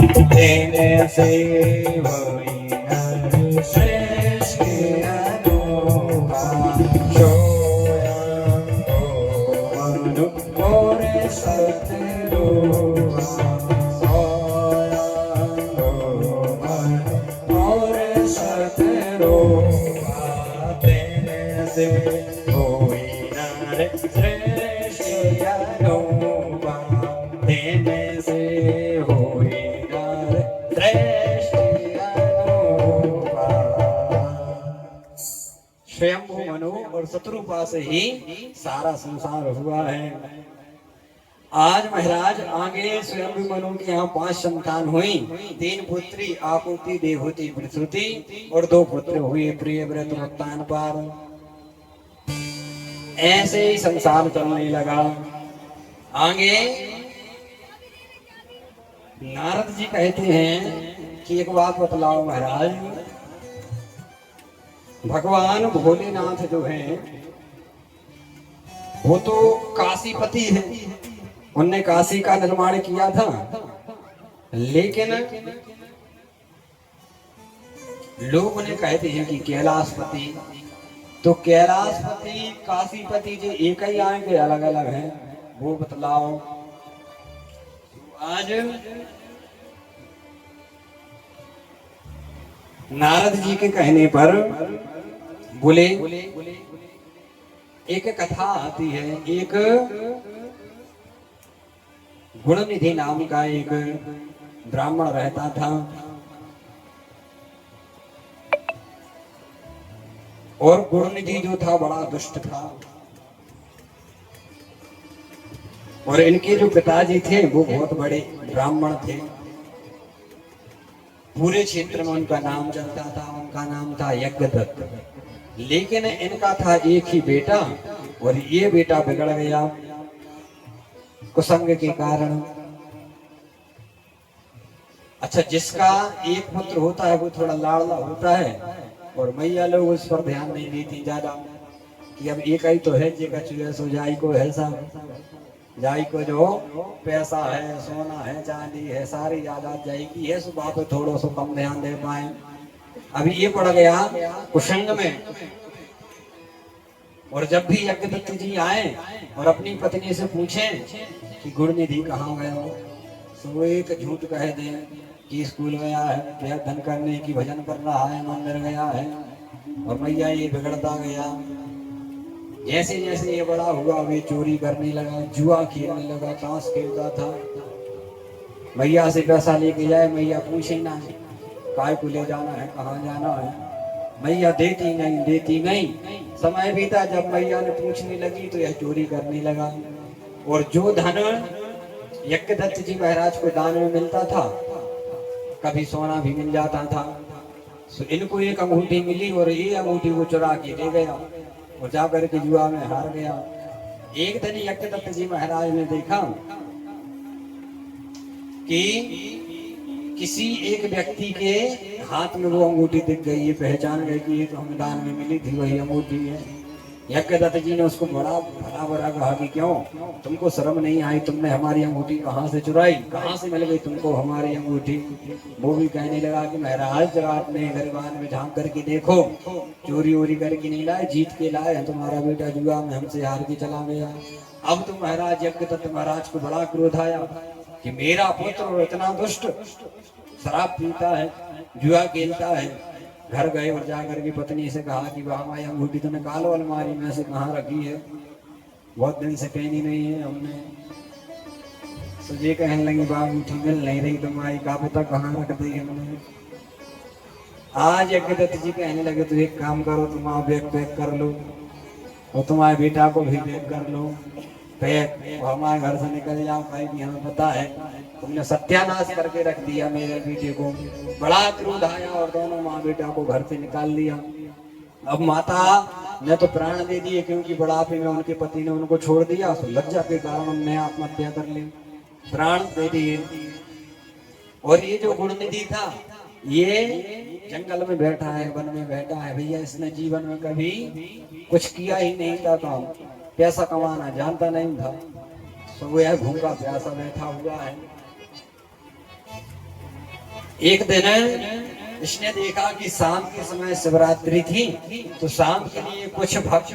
तेने से होई नर श्रेष्ठ अनुपा सोयं को मनु मोरे सतरूपा सोयं को मनु मोरे सतरूपा तेने से होई नर श्रेष्ठ अनुपा तेने से होई नर श्रेष्ठ अनुपा। स्वयंभू मनु और शत्रुपा से ही सारा संसार हुआ है। आज महाराज आगे स्वयंभू मनु के यहाँ 5 संतान हुई। 3 पुत्री आकुति देवहूति प्रसूति और 2 पुत्र हुए प्रियव्रत उत्तानपाद। ऐसे ही संसार चलने लगा। आगे नारद जी कहते हैं कि एक बात बतलाओ महाराज, भगवान भोलेनाथ जो हैं वो तो काशीपति हैं, उनने काशी का निर्माण किया था। लेकिन लोग उन्हें कहते हैं कि कैलाशपति, तो कैलाशपति काशीपति जो एक ही आएंगे अलग अलग हैं, वो बतलाओ। आज नारद जी के कहने पर बोले एक कथा आती है। एक गुणनिधि नाम का एक ब्राह्मण रहता था और गुणनिधि जो था बड़ा दुष्ट था और इनके जो पिताजी थे वो बहुत बड़े ब्राह्मण थे। पूरे क्षेत्र में उनका नाम चलता था। उनका नाम था यज्ञदत्त। लेकिन इनका था एक ही बेटा और ये बेटा बिगड़ गया कुसंग के कारण। अच्छा, जिसका एक पुत्र होता है वो थोड़ा लाड़ला होता है और मैया लोग उस पर ध्यान नहीं देती ज्यादा कि अब एक ही तो है जेका चुए सो जाई को है साहब, जाई को जो पैसा है सोना है चांदी है सारी यादात जाएगी है, सुबह पे थोड़ा सा कम ध्यान दे पाए। अभी ये पड़ गया कुसंग में। और जब भी यज्ञदत्त जी आए और अपनी पत्नी से पूछे कि गुणनिधि कहाँ गए हो, तो वो एक झूठ कह दे कि स्कूल गया है, कीर्तन करने की भजन कर रहा है, मंदिर गया है। और मैया ये बिगड़ता गया। जैसे जैसे ये बड़ा हुआ वे चोरी करने लगा, जुआ खेलने लगा, ताश खेलता था। मैया से पैसा लेके जाए, मैया पूछे ना काय को ले जाना है, कहाँ जाना है, मैया देती नहीं। समय बीता, जब मैया ने पूछने लगी तो यह चोरी करने लगा। और जो धन यज्ञदत्त जी महाराज को दान में मिलता था, कभी सोना भी मिल जाता था। तो इनको एक अंगूठी मिली और ये अंगूठी वो चुरा के ले गया और जाकर के जुआ में हार गया। एक दिन यज्ञदत्त जी महाराज ने देखा कि किसी एक व्यक्ति के हाथ में वो अंगूठी दिख गई। ये पहचान गए कि ये तो हमें दान में मिली थी, वही अंगूठी है। यज्ञदत्त जी ने उसको बड़ा भला बुरा कहा कि क्यों तुमको शर्म नहीं आई, तुमने हमारी अंगूठी कहाँ से चुराई, कहाँ से मिल गई तुमको हमारी अंगूठी। वो भी कहने लगा कि महाराज जब आपने गरीबान में झांक करके देखो, चोरी वोरी करके नहीं लाए, जीत के लाए। तुम्हारा बेटा जुआ में हमसे हार के चला गया। अब तो महाराज यज्ञदत्त महाराज को बड़ा क्रोध आया कि मेरा पुत्र इतना दुष्ट, शराब पीता है, जुआ खेलता है। घर गए और जाकर के पत्नी से कहा कि वह हमारी अंगूठी तो निकालो अलमारी में से, कहाँ रखी है, बहुत दिन से पहनी नहीं है हमने। तो ये कहने लगी बा अंगूठी मिल नहीं रही तुम्हारी, का पता कहाँ रख दी हमने। आज यज्ञदत्त जी कहने लगे तो एक काम करो, तुम आप बैग पैक कर लो और तुम्हारे बेटा को भी पैक कर लो, पैक हमारे घर से निकल जाओ, भाई भी हमें पता है तुमने सत्यानाश करके रख दिया मेरे बेटे को। बड़ा क्रोध आया और दोनों माँ बेटा को घर से निकाल दिया। अब माता ने तो प्राण दे दिए क्योंकि बुढ़ापे में उनके पति ने उनको छोड़ दिया, तो लज्जा के कारण उन्होंने आत्महत्या कर ली, प्राण दे दिए। और ये जो गुणनिधि था ये जंगल में बैठा है, वन में बैठा है। भैया इसने जीवन में कभी कुछ किया ही नहीं था, काम पैसा कमाना जानता नहीं था। तो वो यह भूखा प्यासा बैठा हुआ है। एक दिन इसने देखा कि शाम के समय शिवरात्रि थी, तो शाम के लिए कुछ भक्त